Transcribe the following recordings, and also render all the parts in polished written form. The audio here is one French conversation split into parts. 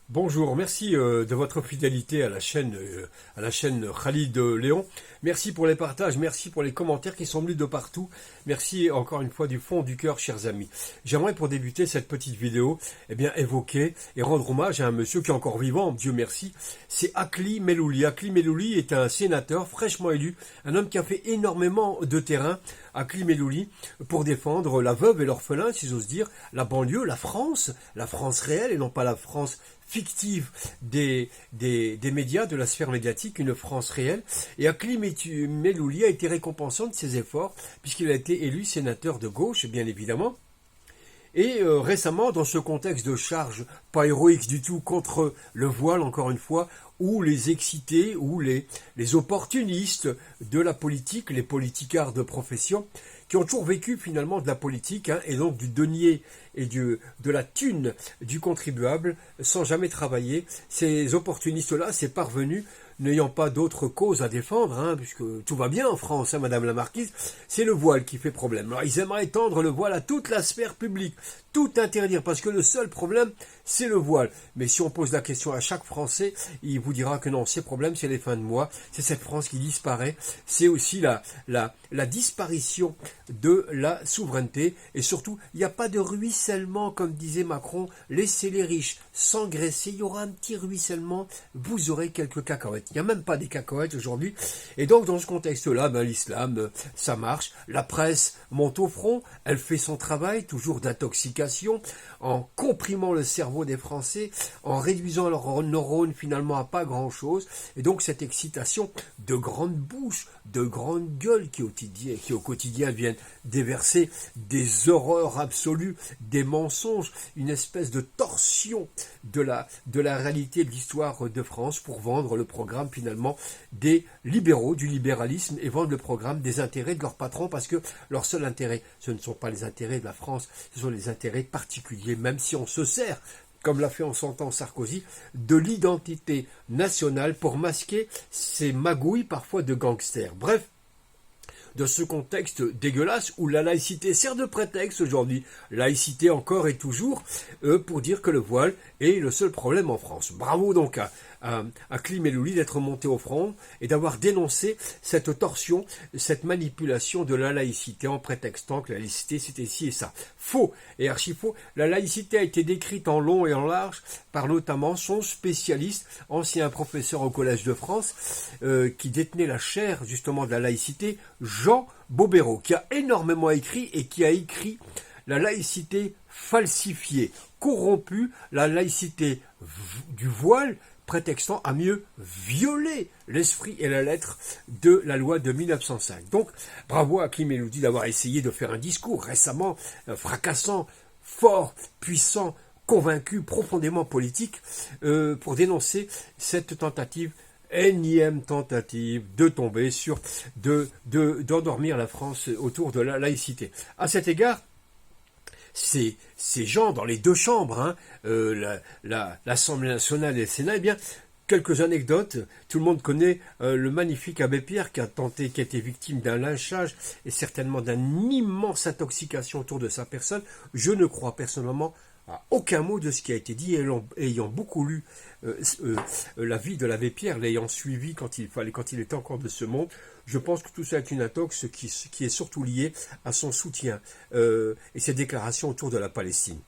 Bonjour, merci de votre fidélité à la chaîne Khalid Léon. Merci pour les partages, merci pour les commentaires qui sont venus de partout. Merci encore une fois du fond du cœur, chers amis. J'aimerais pour débuter cette petite vidéo, évoquer et rendre hommage à un monsieur qui est encore vivant, Dieu merci. C'est Akli Melouli. Akli Melouli est un sénateur fraîchement élu, un homme qui a fait énormément de terrain. Akli Melouli pour défendre la veuve et l'orphelin, si j'ose dire, la banlieue, la France réelle et non pas la France fictive des médias, de la sphère médiatique, une France réelle. Et Akli Melouli a été récompensant de ses efforts, puisqu'il a été élu sénateur de gauche, bien évidemment. Et récemment, dans ce contexte de charge pas héroïque du tout contre le voile, encore une fois, où les excités, ou les opportunistes de la politique, les politicards de profession, qui ont toujours vécu finalement de la politique, et donc du denier et de la thune du contribuable, sans jamais travailler, ces opportunistes-là, ces parvenus, n'ayant pas d'autre cause à défendre, puisque tout va bien en France, Madame la Marquise, c'est le voile qui fait problème. Alors ils aimeraient étendre le voile à toute la sphère publique, tout interdire, parce que le seul problème, c'est le voile. Mais si on pose la question à chaque Français, il vous dira que non, ces problèmes, c'est les fins de mois, c'est cette France qui disparaît, c'est aussi la disparition de la souveraineté, et surtout, il n'y a pas de ruissellement, comme disait Macron, laissez les riches s'engraisser, il y aura un petit ruissellement, vous aurez quelques cacahuètes. Il n'y a même pas des cacahuètes aujourd'hui, et donc dans ce contexte-là, l'islam, ça marche, la presse monte au front, elle fait son travail, toujours d'intoxication, en comprimant le cerveau des Français, en réduisant leurs neurones finalement à pas grand-chose, et donc cette excitation de grandes bouches, de grandes gueules qui au quotidien viennent déverser des horreurs absolues, des mensonges, une espèce de torsion de la réalité de l'histoire de France pour vendre le programme finalement des libéraux, du libéralisme, et vendre le programme des intérêts de leurs patrons, parce que leur seul intérêt, ce ne sont pas les intérêts de la France, ce sont les intérêts particuliers, même si on se sert, comme l'a fait en son temps Sarkozy, de l'identité nationale pour masquer ces magouilles parfois de gangsters. Bref, de ce contexte dégueulasse où la laïcité sert de prétexte aujourd'hui. Laïcité encore et toujours pour dire que le voile est le seul problème en France. Bravo donc à Akli Melouli d'être monté au front et d'avoir dénoncé cette torsion, cette manipulation de la laïcité en prétextant que la laïcité c'était ci et ça. Faux et archi faux. La laïcité a été décrite en long et en large par notamment son spécialiste, ancien professeur au Collège de France, qui détenait la chaire justement de la laïcité, Jean Bobéro, qui a énormément écrit et qui a écrit la laïcité falsifiée, corrompue, la laïcité du voile, prétextant à mieux violer l'esprit et la lettre de la loi de 1905. Donc, bravo à Akli Melouli d'avoir essayé de faire un discours récemment fracassant, fort, puissant, convaincu, profondément politique, pour dénoncer cette tentative, énième tentative de tomber sur, d'endormir la France autour de la laïcité. À cet égard, ces gens dans les deux chambres, l'Assemblée nationale et le Sénat, quelques anecdotes. Tout le monde connaît le magnifique abbé Pierre qui a été victime d'un lynchage et certainement d'une immense intoxication autour de sa personne. Je ne crois personnellement à aucun mot de ce qui a été dit, ayant beaucoup lu la vie de l'abbé Pierre, l'ayant suivi quand il était encore de ce monde. Je pense que tout ça est une intox qui est surtout liée à son soutien et ses déclarations autour de la Palestine.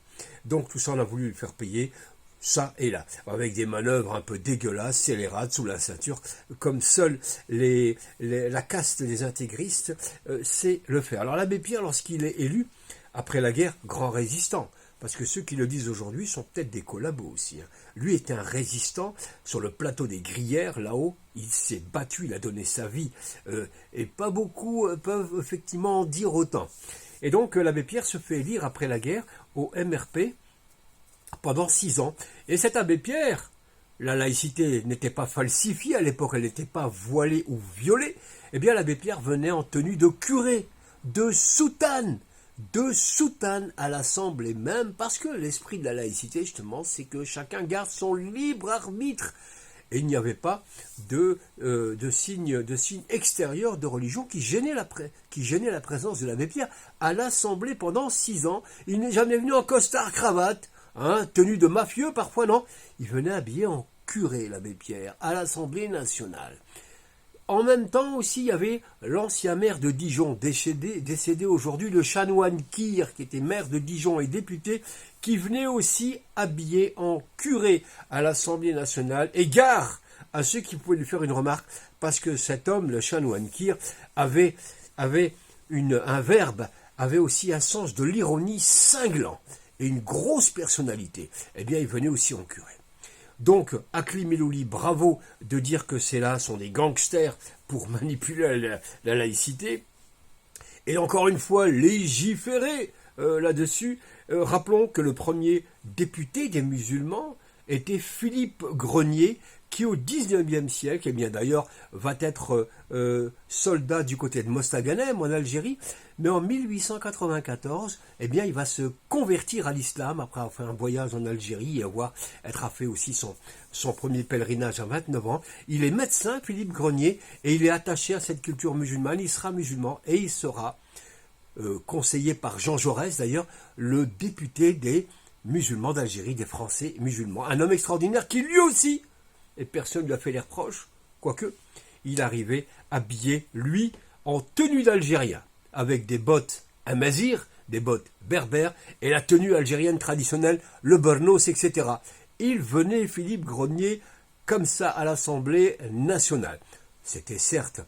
Donc tout ça, on a voulu lui faire payer ça et là, avec des manœuvres un peu dégueulasses, scélérates, sous la ceinture, comme seule la caste des intégristes sait le faire. Alors l'abbé Pierre, lorsqu'il est élu, après la guerre, grand résistant, parce que ceux qui le disent aujourd'hui sont peut-être des collabos aussi. Lui était un résistant sur le plateau des Grillères, là-haut, il s'est battu, il a donné sa vie, et pas beaucoup peuvent effectivement en dire autant. Et donc l'abbé Pierre se fait élire après la guerre au MRP pendant 6 ans. Et cet abbé Pierre, la laïcité n'était pas falsifiée à l'époque, elle n'était pas voilée ou violée, eh bien l'abbé Pierre venait en tenue de curé, de soutane à l'Assemblée même, parce que l'esprit de la laïcité, justement, c'est que chacun garde son libre arbitre. Et il n'y avait pas de signe extérieur de religion qui gênait la présence de l'abbé Pierre à l'Assemblée pendant 6 ans. Il n'est jamais venu en costard-cravate, hein, tenue de mafieux parfois, non. Il venait habillé en curé, l'abbé Pierre, à l'Assemblée nationale. En même temps aussi, il y avait l'ancien maire de Dijon, décédé aujourd'hui, le chanoine Kir, qui était maire de Dijon et député, qui venait aussi habillé en curé à l'Assemblée nationale. Et gare à ceux qui pouvaient lui faire une remarque, parce que cet homme, le chanoine Kir, avait un verbe, avait aussi un sens de l'ironie cinglant et une grosse personnalité. Eh bien, il venait aussi en curé. Donc, Akli Melouli, bravo de dire que ces là sont des gangsters pour manipuler la laïcité. Et encore une fois, légiférer là-dessus. Rappelons que le premier député des musulmans était Philippe Grenier, qui au XIXe siècle, eh bien d'ailleurs, va être soldat du côté de Mostaganem en Algérie, mais en 1894, eh bien, il va se convertir à l'islam après avoir fait un voyage en Algérie et être fait aussi son premier pèlerinage à 29 ans. Il est médecin, Philippe Grenier, et il est attaché à cette culture musulmane. Il sera musulman et il sera conseillé par Jean Jaurès, d'ailleurs, le député des musulmans d'Algérie, des Français musulmans. Un homme extraordinaire qui lui aussi, et personne ne lui a fait les reproches, quoique, il arrivait habillé, lui, en tenue d'Algérien, avec des bottes amazigh, des bottes berbères, et la tenue algérienne traditionnelle, le burnos, etc. Il venait, Philippe Grenier, comme ça à l'Assemblée nationale. C'était certes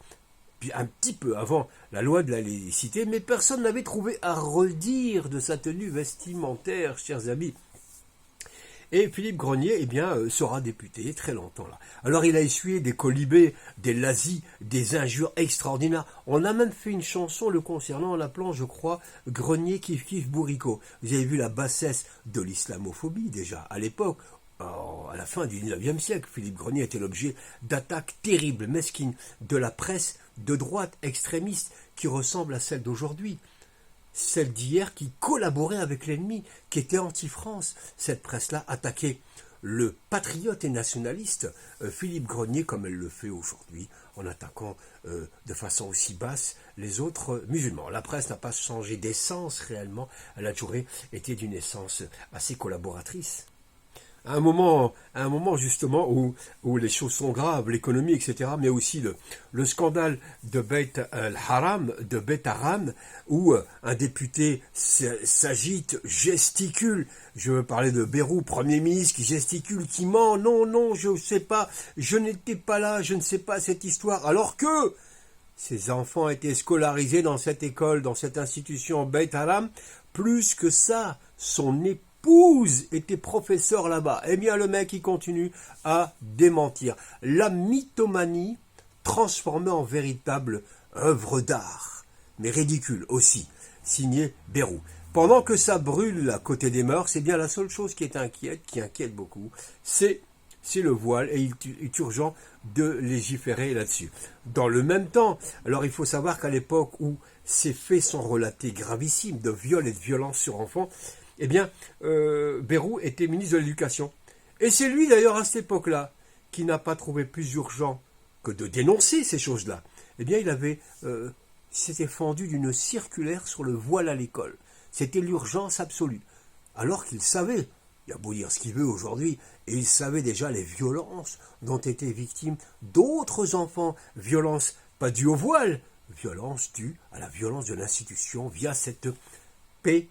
un petit peu avant la loi de la laïcité, mais personne n'avait trouvé à redire de sa tenue vestimentaire, chers amis. Et Philippe Grenier, eh bien, sera député très longtemps là. Alors il a essuyé des colibés, des lazis, des injures extraordinaires. On a même fait une chanson le concernant en l'appelant, je crois, Grenier Kif Kif Bourrico. Vous avez vu la bassesse de l'islamophobie déjà à l'époque. À la fin du XIXe siècle, Philippe Grenier était l'objet d'attaques terribles, mesquines, de la presse de droite extrémiste qui ressemble à celle d'aujourd'hui. Celle d'hier qui collaborait avec l'ennemi, qui était anti-France. Cette presse-là attaquait le patriote et nationaliste Philippe Grenier comme elle le fait aujourd'hui, en attaquant de façon aussi basse les autres musulmans. La presse n'a pas changé d'essence réellement, elle a toujours été d'une essence assez collaboratrice. À un moment justement où les choses sont graves, l'économie, etc., mais aussi le scandale de Beit al-Haram, de Beit Haram, où un député s'agite, gesticule. Je veux parler de Bayrou, Premier ministre, qui gesticule, qui ment. Non, je ne sais pas, je n'étais pas là, je ne sais pas cette histoire. Alors que ces enfants étaient scolarisés dans cette école, dans cette institution Beit Haram. Plus que ça, son épouse était professeur là-bas. Eh bien, le mec, il continue à démentir. La mythomanie transformée en véritable œuvre d'art, mais ridicule aussi, signé Bayrou. Pendant que ça brûle à côté des mœurs, c'est bien la seule chose qui inquiète beaucoup, c'est le voile, et il est urgent de légiférer là-dessus. Dans le même temps, alors il faut savoir qu'à l'époque où ces faits sont relatés gravissimes de viol et de violence sur enfants, eh bien, Bayrou était ministre de l'Éducation. Et c'est lui, d'ailleurs, à cette époque-là, qui n'a pas trouvé plus urgent que de dénoncer ces choses-là. Eh bien, s'était fendu d'une circulaire sur le voile à l'école. C'était l'urgence absolue. Alors qu'il savait, il a beau dire ce qu'il veut aujourd'hui, et il savait déjà les violences dont étaient victimes d'autres enfants. Violences pas dues au voile, violences dues à la violence de l'institution via cette paix.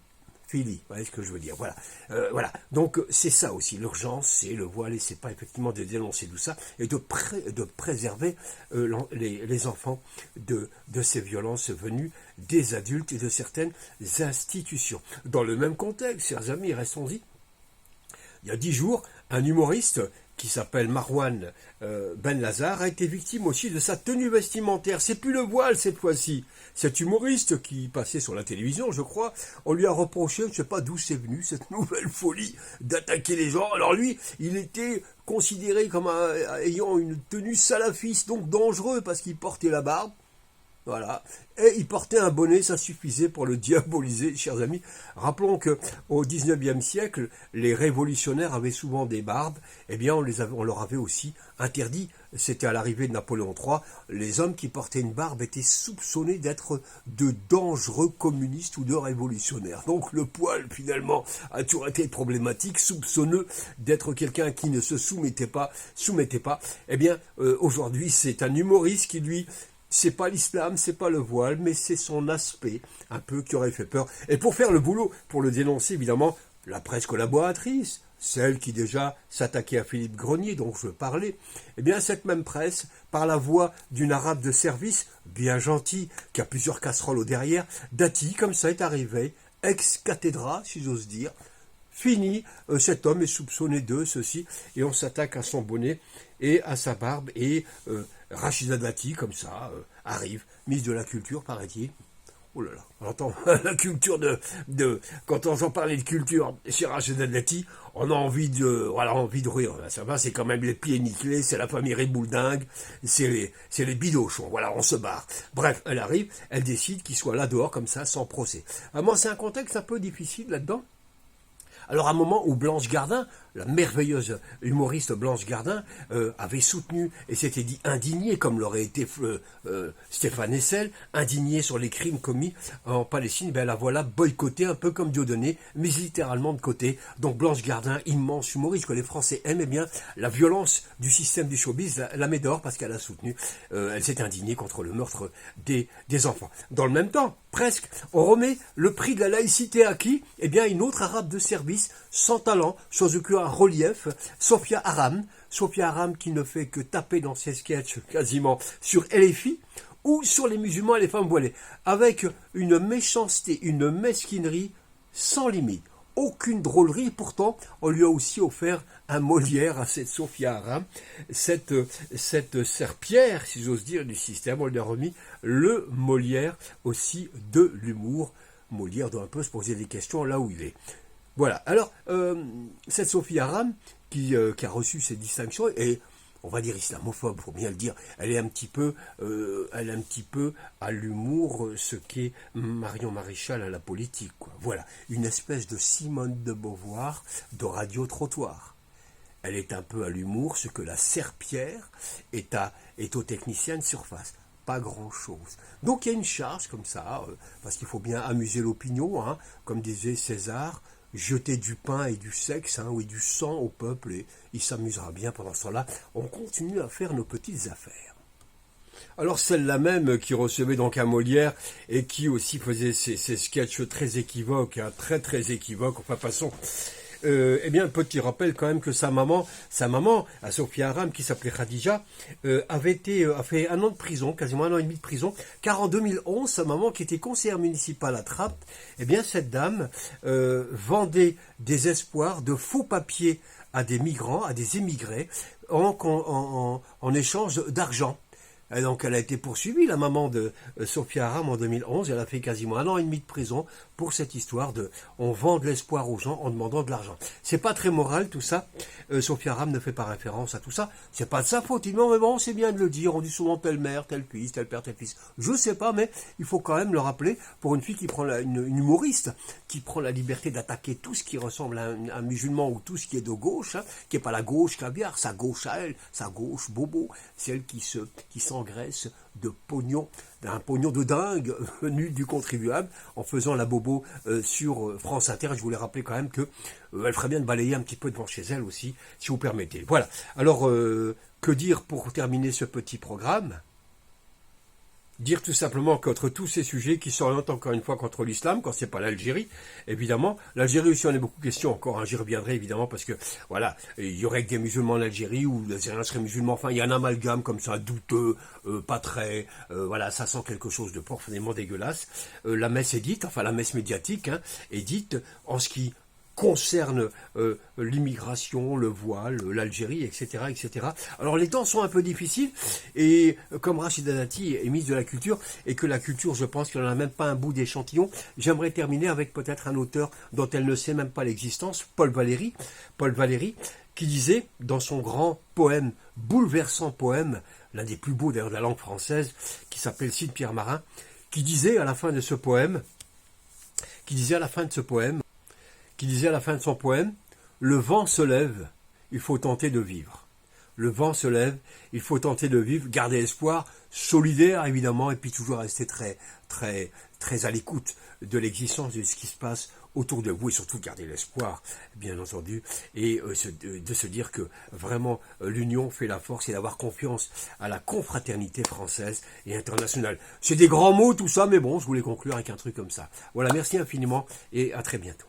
Vous voyez ce que je veux dire, voilà. Donc c'est ça aussi, l'urgence, c'est le voile, et c'est pas effectivement de dénoncer tout ça, et de préserver les enfants de ces violences venues des adultes et de certaines institutions. Dans le même contexte, chers amis, restons-y, il y a 10 jours, un humoriste qui s'appelle Marwan Ben Lazar, a été victime aussi de sa tenue vestimentaire. C'est plus le voile cette fois-ci. Cet humoriste qui passait sur la télévision, je crois, on lui a reproché, je ne sais pas d'où c'est venu, cette nouvelle folie d'attaquer les gens. Alors lui, il était considéré comme ayant une tenue salafiste, donc dangereux, parce qu'il portait la barbe. Voilà. Et il portait un bonnet, ça suffisait pour le diaboliser, chers amis. Rappelons que au XIXe siècle, les révolutionnaires avaient souvent des barbes. Eh bien, on leur avait aussi interdit. C'était à l'arrivée de Napoléon III. Les hommes qui portaient une barbe étaient soupçonnés d'être de dangereux communistes ou de révolutionnaires. Donc le poil, finalement, a toujours été problématique, soupçonneux d'être quelqu'un qui ne se soumettait pas. Eh bien, aujourd'hui, c'est un humoriste qui, lui, c'est pas l'islam, c'est pas le voile, mais c'est son aspect, un peu qui aurait fait peur. Et pour faire le boulot, pour le dénoncer, évidemment, la presse collaboratrice, celle qui déjà s'attaquait à Philippe Grenier, dont je parlais, eh bien cette même presse, par la voix d'une arabe de service, bien gentille, qui a plusieurs casseroles au derrière, Dati, comme ça, est arrivé, ex-cathédra, si j'ose dire. Fini, cet homme est soupçonné de ceci, et on s'attaque à son bonnet et à sa barbe, et Rachida Dati, comme ça, arrive, ministre de la Culture, paraît-il. Oh là là, on entend la culture quand on entend parler de culture chez Rachida Dati, on a envie de rire. Ça va, c'est quand même les pieds nickelés, c'est la famille Ribouldingue, c'est les bidochons, voilà, on se barre. Bref, elle arrive, elle décide qu'il soit là dehors, comme ça, sans procès. Moi, c'est un contexte un peu difficile là-dedans. Alors à un moment où Blanche Gardin, la merveilleuse humoriste Blanche Gardin, avait soutenu et s'était dit indignée, comme l'aurait été Stéphane Hessel, indignée sur les crimes commis en Palestine, ben la voilà boycottée un peu comme Dieudonné, mais littéralement de côté. Donc Blanche Gardin, immense humoriste que les Français aiment, eh bien la violence du système du showbiz la met dehors parce qu'elle a soutenu, elle s'est indignée contre le meurtre des enfants. Dans le même temps, presque, on remet le prix de la laïcité à qui? Eh bien une autre arabe de service, sans talent, chose que un relief, Sophia Aram qui ne fait que taper dans ses sketchs quasiment sur LFI ou sur les musulmans et les femmes voilées, avec une méchanceté, une mesquinerie sans limite. Aucune drôlerie, pourtant, on lui a aussi offert un Molière à cette Sophia Aram, cette serpillère, si j'ose dire, du système. On lui a remis le Molière aussi de l'humour. Molière doit un peu se poser des questions là où il est. Voilà, alors, cette Sophia Aram, qui a reçu ces distinctions, et on va dire islamophobe, faut bien le dire, elle est un petit peu à l'humour ce qu'est Marion Maréchal à la politique, quoi. Voilà, une espèce de Simone de Beauvoir de radio-trottoir. Elle est un peu à l'humour ce que la serpillère est aux techniciens de surface. Pas grand-chose. Donc il y a une charge comme ça, parce qu'il faut bien amuser l'opinion, hein, comme disait César, jeter du pain et du sexe, hein, ou du sang au peuple, et il s'amusera bien pendant ce temps-là. On continue à faire nos petites affaires. Alors celle-là même qui recevait donc un Molière et qui aussi faisait ces sketchs très équivoques, hein, très très équivoques, enfin passons. Eh bien, petit rappel quand même que sa maman, à Sophia Aram, qui s'appelait Khadija, a fait 1 an de prison, quasiment 1 an et demi de prison, car en 2011, sa maman, qui était conseillère municipale à Trappes, eh bien, cette dame vendait des espoirs de faux papiers à des migrants, à des émigrés, en échange d'argent. Et donc elle a été poursuivie, la maman de Sophia Aram, en 2011. Elle a fait quasiment 1 an et demi de prison pour cette histoire de on vend de l'espoir aux gens en demandant de l'argent. C'est pas très moral tout ça. Sophia Aram ne fait pas référence à tout ça. C'est pas de sa faute. Il dit non mais bon, c'est bien de le dire. On dit souvent telle mère, tel fils, tel père, tel fils. Je sais pas, mais il faut quand même le rappeler pour une fille qui prend une humoriste qui prend la liberté d'attaquer tout ce qui ressemble à un musulman ou tout ce qui est de gauche, hein, qui est pas la gauche caviar, sa gauche à elle, sa gauche bobo, celle qui s'engraisse de pognon, d'un pognon de dingue venu du contribuable en faisant la bobo sur France Inter. Je voulais rappeler quand même que elle ferait bien de balayer un petit peu devant chez elle aussi, si vous permettez. Voilà. Alors, que dire pour terminer ce petit programme ? Dire tout simplement qu'entre tous ces sujets qui s'orientent encore une fois contre l'islam, quand c'est pas l'Algérie, évidemment, l'Algérie aussi on a beaucoup de questions encore, hein, j'y reviendrai évidemment parce que voilà, il y aurait que des musulmans en Algérie ou les Algériens seraient musulmans, enfin il y a un amalgame comme ça, douteux, pas très, voilà, ça sent quelque chose de profondément dégueulasse. La messe est dite, enfin la messe médiatique, hein, est dite en ce qui concerne l'immigration, le voile, l'Algérie, etc., etc. Alors les temps sont un peu difficiles et comme Rachida Dati est ministre de la Culture et que la culture, je pense qu'elle n'en a même pas un bout d'échantillon, j'aimerais terminer avec peut-être un auteur dont elle ne sait même pas l'existence, Paul Valéry, qui disait dans son grand poème, bouleversant poème, l'un des plus beaux d'ailleurs de la langue française, qui s'appelle Cide Pierre Marin, qui disait à la fin de ce poème, qui disait à la fin de son poème, le vent se lève, il faut tenter de vivre. Le vent se lève, il faut tenter de vivre, garder espoir, solidaire évidemment, et puis toujours rester très, très, très à l'écoute de l'existence de ce qui se passe autour de vous, et surtout garder l'espoir, bien entendu, et de se dire que vraiment l'union fait la force, et d'avoir confiance à la confraternité française et internationale. C'est des grands mots tout ça, mais bon, je voulais conclure avec un truc comme ça. Voilà, merci infiniment, et à très bientôt.